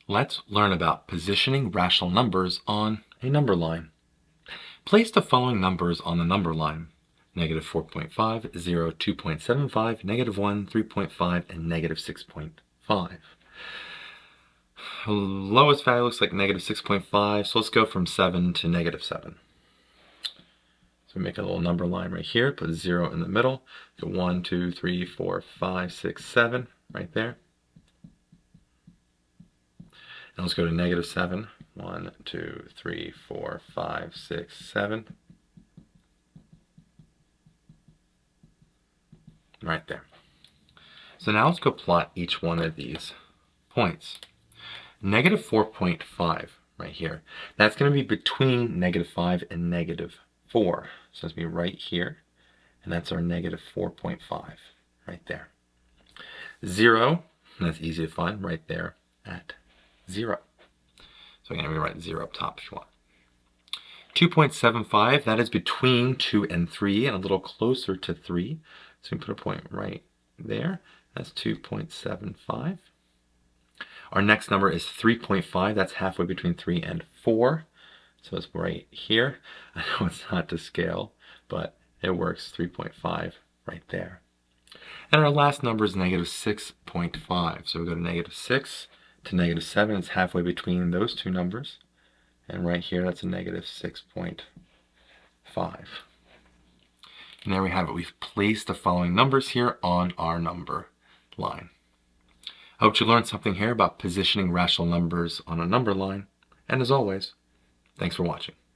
Let's learn about positioning rational numbers on a number line. Place the following numbers on the number line: negative 4.5, 0, 2.75, negative 1, 3.5, and negative 6.5. The lowest value looks like negative 6.5, so let's go from 7 to negative 7. So we make a little number line right here, put 0 in the middle, go 1, 2, 3, 4, 5, 6, 7 right there. And let's go to negative 7. 1, 2, 3, 4, 5, 6, 7. Right there. So now let's go plot each one of these points. Negative 4.5 right here. That's going to be between negative 5 and negative 4. So it's going to be right here. And that's our negative 4.5 right there. 0, that's easy to find, right there at 0. So again, we write 0 up top if you want. 2.75, that is between 2 and 3 and a little closer to 3. So we put a point right there. That's 2.75. Our next number is 3.5. That's halfway between 3 and 4. So it's right here. I know it's not to scale, but it works. 3.5 right there. And our last number is negative 6.5. So we go to negative 6 to negative 7. It's halfway between those two numbers. And right here, that's a negative 6.5. And there we have it. We've placed the following numbers here on our number line. I hope you learned something here about positioning rational numbers on a number line. And as always, thanks for watching.